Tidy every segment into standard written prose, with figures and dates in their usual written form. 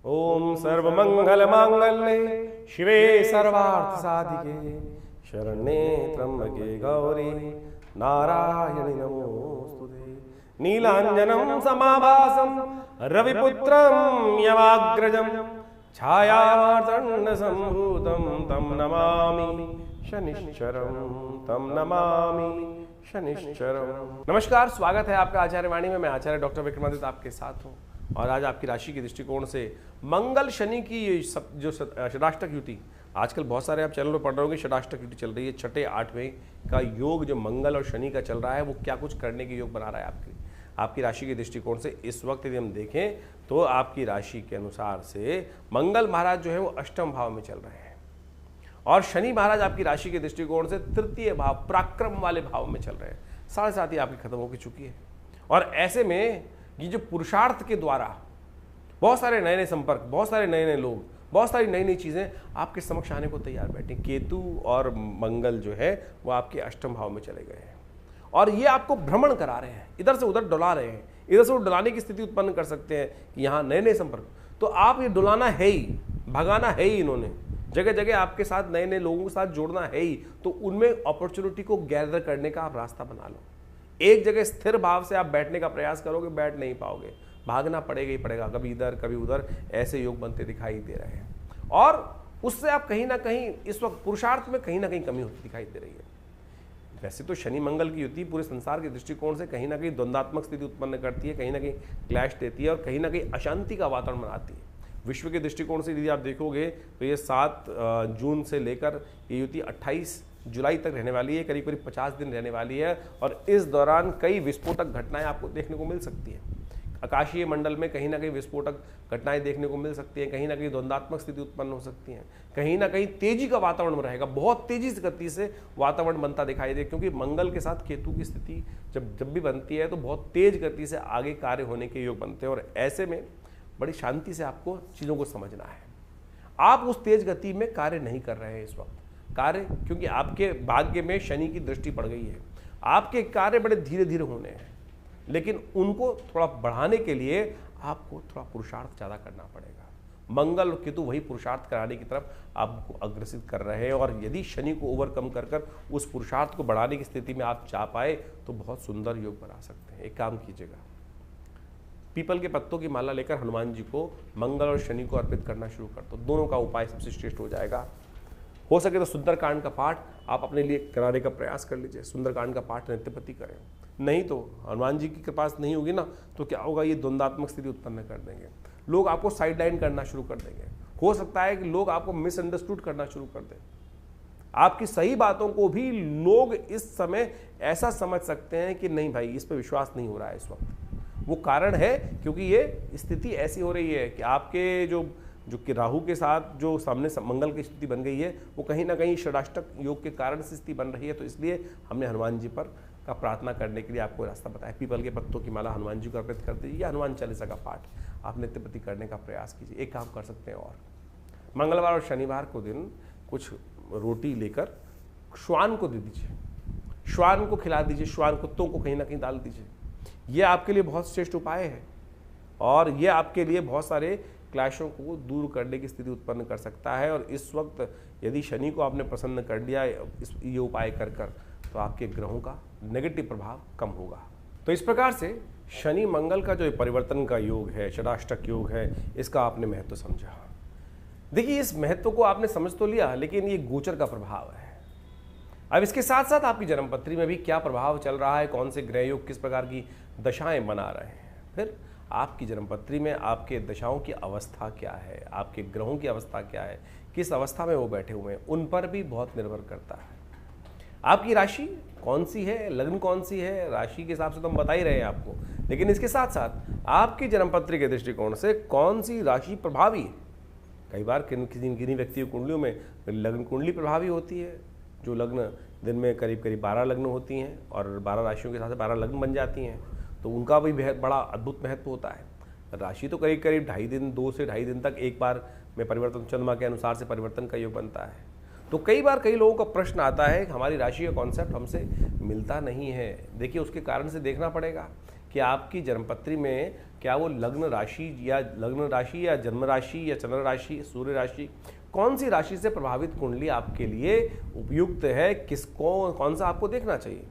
ओम सर्वमंगल मांगल्ये शिवे सर्वार्थ साधिके शरण्ये त्र्यंबके गौरी नारायणि नमोस्तुते। नीलांजनं समाभासं रविपुत्रं यमाग्रजं छायामार्तण्ड संभूतं तं नमामि शनिश्चरं तं नमामि शनिश्चरम। नमस्कार, स्वागत है आपका आचार्य वाणी में। मैं आचार्य डॉक्टर विक्रमादित्य आपके साथ हूँ और आज आपकी राशि के दृष्टिकोण से मंगल शनि की जो षडाष्टक युति, आजकल बहुत सारे आप चैनल पर पढ़ रहे होंगे, षडाष्टक युति चल रही है। छठे आठवें का योग जो मंगल और शनि का चल रहा है वो क्या कुछ करने के योग बना रहा है आपकी राशि के दृष्टिकोण से। इस वक्त यदि हम देखें तो आपकी राशि के अनुसार से मंगल महाराज जो है वो अष्टम भाव में चल रहे हैं और शनि महाराज आपकी राशि के दृष्टिकोण से तृतीय भाव पराक्रम वाले भाव में चल रहे हैं। 7.5 आपकी खत्म होकर चुकी है और ऐसे में ये जो पुरुषार्थ के द्वारा बहुत सारे नए नए संपर्क, बहुत सारे नए नए लोग, बहुत सारी नई नई चीज़ें आपके समक्ष आने को तैयार बैठे। केतु और मंगल जो है वो आपके अष्टम भाव में चले गए हैं और ये आपको भ्रमण करा रहे हैं, इधर से उधर डुला रहे हैं। इधर से उधर डुलाने की स्थिति उत्पन्न कर सकते हैं कि यहाँ नए नए संपर्क, तो आप ये डुलाना है ही, भगाना है ही। इन्होंने जगह जगह आपके साथ नए नए लोगों के साथ जोड़ना है ही, तो उनमें अपॉर्चुनिटी को गैदर करने का आप रास्ता बना लो। एक जगह स्थिर भाव से आप बैठने का प्रयास करोगे, बैठ नहीं पाओगे, भागना पड़ेगा ही पड़ेगा, कभी इधर कभी उधर, ऐसे योग बनते दिखाई दे रहे हैं और उससे आप कहीं ना कहीं इस वक्त पुरुषार्थ में कहीं ना कहीं कमी होती दिखाई दे रही है। वैसे तो शनि मंगल की युति पूरे संसार के दृष्टिकोण से कहीं ना कहीं द्वंद्वात्मक स्थिति उत्पन्न करती है, कहीं ना कहीं क्लैश देती है और कहीं ना कहीं अशांति का वातावरण बनाती है। विश्व के दृष्टिकोण से यदि आप देखोगे तो ये 7 जून से लेकर ये युति 28 जुलाई तक रहने वाली है, करीब करीब 50 दिन रहने वाली है और इस दौरान कई विस्फोटक घटनाएं आपको देखने को मिल सकती है। आकाशीय मंडल में कहीं ना कहीं विस्फोटक घटनाएं देखने को मिल सकती हैं, कहीं ना कहीं द्वंद्वात्मक स्थिति उत्पन्न हो सकती हैं, कहीं ना कहीं तेजी का वातावरण रहेगा, बहुत तेजी से गति से वातावरण बनता दिखाई दे, क्योंकि मंगल के साथ केतु की स्थिति जब भी बनती है तो बहुत तेज गति से आगे कार्य होने के योग बनते हैं और ऐसे में बड़ी शांति से आपको चीज़ों को समझना है। आप उस तेज गति में कार्य नहीं कर रहे हैं इस वक्त कार्य, क्योंकि आपके भाग्य में शनि की दृष्टि पड़ गई है। आपके कार्य बड़े धीरे धीरे होने हैं, लेकिन उनको थोड़ा बढ़ाने के लिए आपको थोड़ा पुरुषार्थ ज़्यादा करना पड़ेगा। मंगल और केतु वही पुरुषार्थ कराने की तरफ आपको अग्रसित कर रहे हैं और यदि शनि को ओवरकम कर उस पुरुषार्थ को बढ़ाने की स्थिति में आप जा पाए तो बहुत सुंदर योग बना सकते हैं। एक काम कीजिएगा, पीपल के पत्तों की माला लेकर हनुमान जी को मंगल और शनि को अर्पित करना शुरू कर दो। दोनों का उपाय सबसे श्रेष्ठ हो जाएगा। हो सके तो सुंदरकांड का पाठ आप अपने लिए कराने का प्रयास कर लीजिए। सुंदरकांड का पाठ नित्यपति करें, नहीं तो हनुमान जी की कृपा नहीं होगी ना तो क्या होगा, ये द्वंद्वात्मक स्थिति उत्पन्न कर देंगे। लोग आपको साइड लाइन करना शुरू कर देंगे। हो सकता है कि लोग आपको मिसअंडरस्टूड करना शुरू कर दें। आपकी सही बातों को भी लोग इस समय ऐसा समझ सकते हैं कि नहीं भाई, इस पर विश्वास नहीं हो रहा है इस वक्त। वो कारण है क्योंकि ये स्थिति ऐसी हो रही है कि आपके जो कि राहु के साथ जो सामने मंगल की स्थिति बन गई है वो कहीं ना कहीं षडाष्टक योग के कारण से स्थिति बन रही है। तो इसलिए हमने हनुमान जी पर का प्रार्थना करने के लिए आपको रास्ता बताया। पीपल के पत्तों की माला हनुमान जी को अर्पित कर दीजिए या हनुमान चालीसा का पाठ आप नित्यप्रति करने का प्रयास कीजिए। एक काम कर सकते हैं, और मंगलवार और शनिवार को दिन कुछ रोटी लेकर श्वान को दे दीजिए, श्वान को खिला दीजिए, श्वान कुत्तों को कहीं ना कहीं डाल दीजिए। ये आपके लिए बहुत श्रेष्ठ उपाय है और ये आपके लिए बहुत सारे क्लैशों को दूर करने की स्थिति उत्पन्न कर सकता है। और इस वक्त यदि शनि को आपने प्रसन्न कर लिया ये उपाय कर तो आपके ग्रहों का नेगेटिव प्रभाव कम होगा। तो इस प्रकार से शनि मंगल का जो परिवर्तन का योग है, षडाष्टक योग है, इसका आपने महत्व समझा। देखिए, इस महत्व को आपने समझ तो लिया, लेकिन ये गोचर का प्रभाव है। अब इसके साथ साथ आपकी जन्मपत्री में भी क्या प्रभाव चल रहा है, कौन से ग्रह योग किस प्रकार की दशाएं बना रहे हैं, फिर आपकी जन्मपत्री में आपके दशाओं की अवस्था क्या है, आपके ग्रहों की अवस्था क्या है, किस अवस्था में वो बैठे हुए हैं, उन पर भी बहुत निर्भर करता है। आपकी राशि कौन सी है, लग्न कौन सी है, राशि के हिसाब से तो हम बता ही रहे हैं आपको, लेकिन इसके साथ साथ आपकी जन्मपत्री के दृष्टिकोण से कौन सी राशि प्रभावी है। कई बार किन्हीं व्यक्तियों कुंडलियों में लग्न कुंडली प्रभावी होती है, जो लग्न दिन में करीब करीब 12 लग्न होती हैं और 12 राशियों के साथ 12 लग्न बन जाती हैं, तो उनका भी बड़ा अद्भुत महत्व होता है। राशि तो करीब करीब 2.5 दिन, 2 से 2.5 दिन तक एक बार में परिवर्तन, चंद्रमा के अनुसार से परिवर्तन का योग बनता है। तो कई बार कई लोगों का प्रश्न आता है कि हमारी राशि का कॉन्सेप्ट हमसे मिलता नहीं है। देखिए, उसके कारण से देखना पड़ेगा कि आपकी जन्मपत्री में क्या वो लग्न राशि या जन्म राशि या चंद्र राशि, सूर्य राशि, कौन सी राशि से प्रभावित कुंडली आपके लिए उपयुक्त है, किसको कौन सा आपको देखना चाहिए।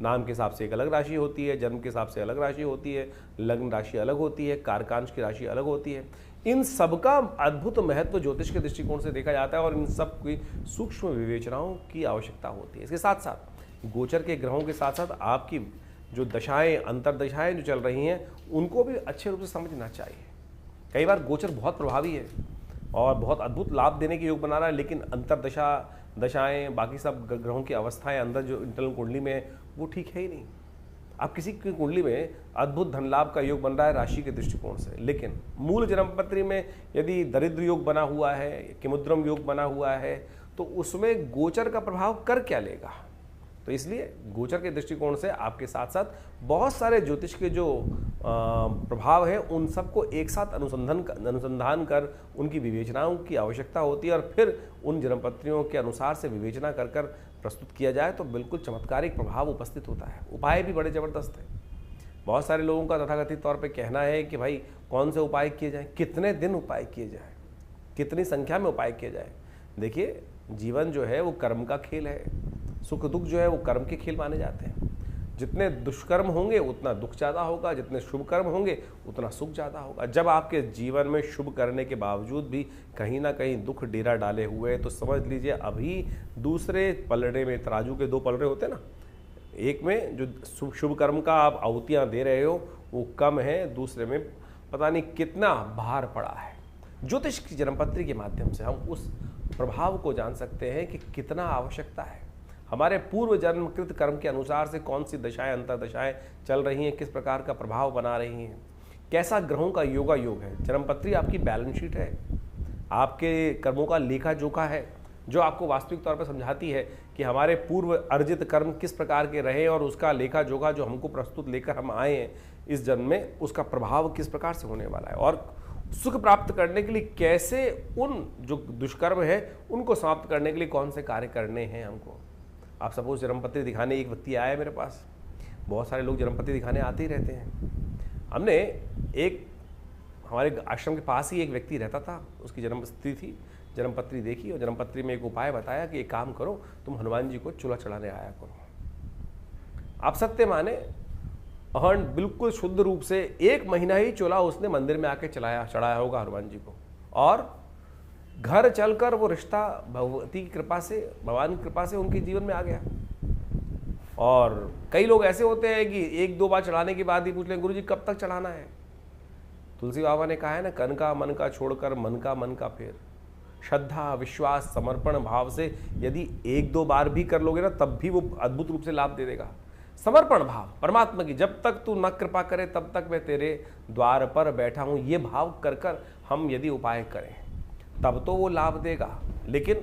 नाम के हिसाब से एक अलग राशि होती है, जन्म के हिसाब से अलग राशि होती है, लग्न राशि अलग होती है, कारकांश की राशि अलग होती है। इन सब का अद्भुत महत्व ज्योतिष के दृष्टिकोण से देखा जाता है और इन सब की सूक्ष्म विवेचनाओं की आवश्यकता होती है। इसके साथ साथ गोचर के ग्रहों के साथ साथ आपकी जो दशाएं, अंतरदशाएं जो चल रही हैं, उनको भी अच्छे रूप से समझना चाहिए। कई बार गोचर बहुत प्रभावी है और बहुत अद्भुत लाभ देने के योग बना रहा है, लेकिन अंतरदशा, दशाएं, बाकी सब ग्रहों की अवस्थाएं अंदर जो इंटरनल कुंडली में है वो ठीक है ही नहीं। अब किसी की कुंडली में अद्भुत धन लाभ का योग बन रहा है राशि के दृष्टिकोण से, लेकिन मूल जन्मपत्री में यदि दरिद्र योग बना हुआ है, किमुद्रम योग बना हुआ है, तो उसमें गोचर का प्रभाव कर क्या लेगा। तो इसलिए गोचर के दृष्टिकोण से आपके साथ साथ बहुत सारे ज्योतिष के जो प्रभाव हैं उन सबको एक साथ अनुसंधान कर उनकी विवेचनाओं की आवश्यकता होती है और फिर उन जन्मपत्रियों के अनुसार से विवेचना कर कर प्रस्तुत किया जाए तो बिल्कुल चमत्कारिक प्रभाव उपस्थित होता है। उपाय भी बड़े ज़बरदस्त हैं। बहुत सारे लोगों का तथाकथित तौर पे कहना है कि भाई कौन से उपाय किए जाएं, कितने दिन उपाय किए जाएं, कितनी संख्या में उपाय किए जाएं। देखिए, जीवन जो है वो कर्म का खेल है, सुख दुख जो है वो कर्म के खेल माने जाते हैं। जितने दुष्कर्म होंगे उतना दुख ज़्यादा होगा, जितने शुभ कर्म होंगे उतना सुख ज़्यादा होगा। जब आपके जीवन में शुभ करने के बावजूद भी कहीं ना कहीं दुख डेरा डाले हुए हैं तो समझ लीजिए अभी दूसरे पलड़े में, तराजू के दो पलड़े होते हैं ना, एक में जो शुभ कर्म का आप आहुतियाँ दे रहे हो वो कम है, दूसरे में पता नहीं कितना भार पड़ा है। ज्योतिष की जन्मपत्री के माध्यम से हम उस प्रभाव को जान सकते हैं कि कितना आवश्यकता है। हमारे पूर्व जन्मकृत कर्म के अनुसार से कौन सी दशाएं, अंतरदशाएं चल रही हैं, किस प्रकार का प्रभाव बना रही हैं, कैसा ग्रहों का योगा योग है। जन्मपत्री आपकी बैलेंस शीट है, आपके कर्मों का लेखा जोखा है, जो आपको वास्तविक तौर पर समझाती है कि हमारे पूर्व अर्जित कर्म किस प्रकार के रहे और उसका लेखा जोखा जो हमको प्रस्तुत लेकर हम आए हैं इस जन्म में, उसका प्रभाव किस प्रकार से होने वाला है और सुख प्राप्त करने के लिए कैसे उन जो दुष्कर्म है उनको समाप्त करने के लिए कौन से कार्य करने हैं हमको। आप सपोज जन्मपत्री दिखाने एक व्यक्ति आया है मेरे पास, बहुत सारे लोग जन्मपत्री दिखाने आते ही रहते हैं। हमने एक हमारे आश्रम के पास ही एक व्यक्ति रहता था, उसकी जन्मपत्री थी, जन्मपत्री देखी और जन्मपत्री में एक उपाय बताया कि एक काम करो, तुम हनुमान जी को चूल्हा चढ़ाने आया करो। आप सत्य माने और बिल्कुल शुद्ध रूप से 1 महीना ही चूल्हा उसने मंदिर में आके चढ़ाया होगा हनुमान जी को, और घर चलकर वो रिश्ता भगवती की कृपा से, भगवान की कृपा से उनके जीवन में आ गया। और कई लोग ऐसे होते हैं कि 1-2 बार चढ़ाने के बाद ही पूछ लें गुरु जी कब तक चढ़ाना है। तुलसी बाबा ने कहा है ना, कन का मन का छोड़कर मन का फेर। श्रद्धा, विश्वास, समर्पण भाव से यदि 1-2 बार भी कर लोगे ना तब भी वो अद्भुत रूप से लाभ दे देगा। समर्पण भाव परमात्मा की, जब तक तू न कृपा करे तब तक मैं तेरे द्वार पर बैठा हूं, ये भाव कर कर हम यदि उपाय करें तब तो वो लाभ देगा। लेकिन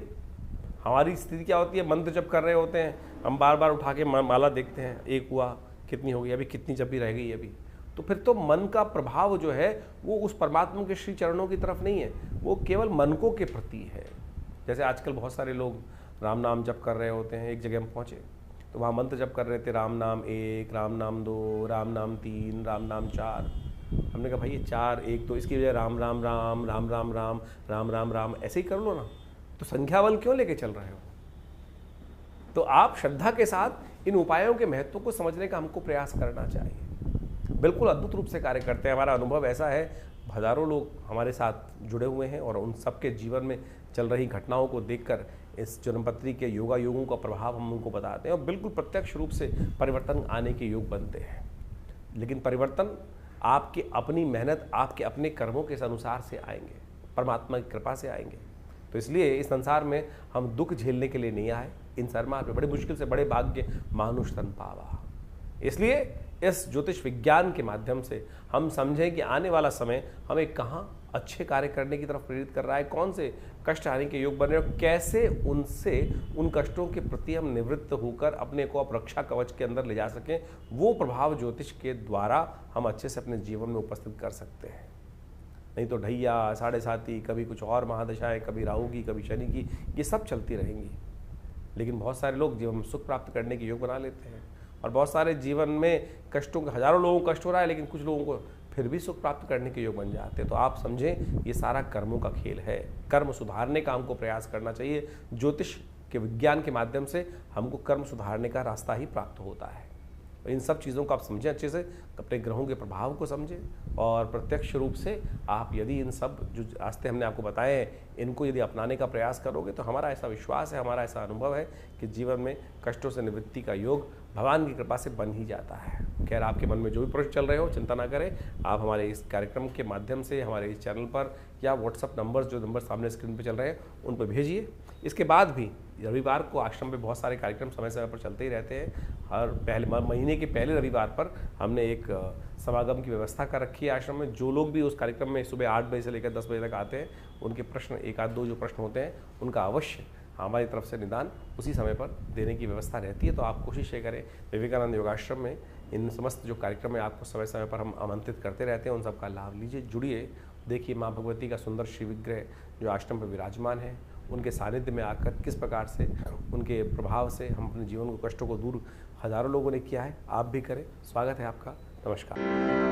हमारी स्थिति क्या होती है, मंत्र जप कर रहे होते हैं, हम बार बार उठा के माला देखते हैं, एक हुआ, कितनी हो गई, अभी कितनी जपी रह गई अभी, तो फिर तो मन का प्रभाव जो है वो उस परमात्मा के श्री चरणों की तरफ नहीं है, वो केवल मनकों के प्रति है। जैसे आजकल बहुत सारे लोग राम नाम जप कर रहे होते हैं, एक जगह हम पहुँचे तो वहाँ मंत्र जप कर रहे थे, राम नाम 1, राम नाम 2, राम नाम 3, राम नाम 4। हमने कहा भाई ये 4, 1 तो इसकी वजह राम राम राम, राम राम राम, राम राम राम ऐसे ही कर लो ना, तो संख्या बल क्यों लेके चल रहे हो। तो आप श्रद्धा के साथ इन उपायों के महत्व को समझने का हमको प्रयास करना चाहिए। बिल्कुल अद्भुत रूप से कार्य करते हैं। हमारा अनुभव ऐसा है, हजारों लोग हमारे साथ जुड़े हुए हैं और उन सबके जीवन में चल रही घटनाओं को देखकर इस जन्मपत्री के योगा योगों का प्रभाव हम उनको बताते हैं और बिल्कुल प्रत्यक्ष रूप से परिवर्तन आने के योग बनते हैं। लेकिन परिवर्तन आपकी अपनी मेहनत, आपके अपने कर्मों के अनुसार से आएंगे, परमात्मा की कृपा से आएंगे। तो इसलिए इस संसार में हम दुख झेलने के लिए नहीं आए, इन सरमार पे बड़ी मुश्किल से बड़े भाग्य मानुष तन पावा। इसलिए इस ज्योतिष विज्ञान के माध्यम से हम समझें कि आने वाला समय हमें कहाँ अच्छे कार्य करने की तरफ प्रेरित कर रहा है, कौन से कष्ट आने के योग बन रहे हैं, कैसे उनसे उन कष्टों के प्रति हम निवृत्त होकर अपने को रक्षा कवच के अंदर ले जा सकें। वो प्रभाव ज्योतिष के द्वारा हम अच्छे से अपने जीवन में उपस्थित कर सकते हैं। नहीं तो ढैया, साढ़े साती, कभी कुछ और महादशाएं, कभी राहु की, कभी शनि की, ये सब चलती रहेंगी। लेकिन बहुत सारे लोग जीवन में सुख प्राप्त करने के योग बना लेते हैं और बहुत सारे जीवन में कष्टों के, हजारों लोगों को कष्ट हो रहा है लेकिन कुछ लोगों को फिर भी सुख प्राप्त करने के योग बन जाते हैं। तो आप समझें ये सारा कर्मों का खेल है। कर्म सुधारने का हमको प्रयास करना चाहिए। ज्योतिष के विज्ञान के माध्यम से हमको कर्म सुधारने का रास्ता ही प्राप्त होता है। इन सब चीज़ों को आप समझें अच्छे से, अपने ग्रहों के प्रभाव को समझें और प्रत्यक्ष रूप से आप यदि इन सब जो रास्ते हमने आपको बताए हैं इनको यदि अपनाने का प्रयास करोगे तो हमारा ऐसा विश्वास है, हमारा ऐसा अनुभव है कि जीवन में कष्टों से निवृत्ति का योग भगवान की कृपा से बन ही जाता है। खैर, आपके मन में जो भी प्रश्न चल रहे हो चिंता ना करें, आप हमारे इस कार्यक्रम के माध्यम से हमारे इस चैनल पर या व्हाट्सअप नंबर जो नंबर सामने स्क्रीन पर चल रहे हैं उन पर भेजिए। इसके बाद भी रविवार को आश्रम में बहुत सारे कार्यक्रम समय समय पर चलते ही रहते हैं। हर पहले महीने के पहले रविवार पर हमने एक समागम की व्यवस्था कर रखी है आश्रम में। जो लोग भी उस कार्यक्रम में सुबह 8 बजे से लेकर 10 बजे तक आते हैं उनके प्रश्न, एक आध दो जो प्रश्न होते हैं उनका अवश्य हमारी तरफ से निदान उसी समय पर देने की व्यवस्था रहती है। तो आप कोशिश ये करें, विवेकानंद योगाश्रम में इन समस्त जो कार्यक्रम है आपको समय समय पर हम आमंत्रित करते रहते हैं, उन सब का लाभ लीजिए, जुड़िए। देखिए माँ भगवती का सुंदर श्री विग्रह जो आश्रम पर विराजमान है, उनके सानिध्य में आकर किस प्रकार से उनके प्रभाव से हम अपने जीवन को, कष्टों को दूर हजारों लोगों ने किया है। आप भी करें। स्वागत है आपका। नमस्कार।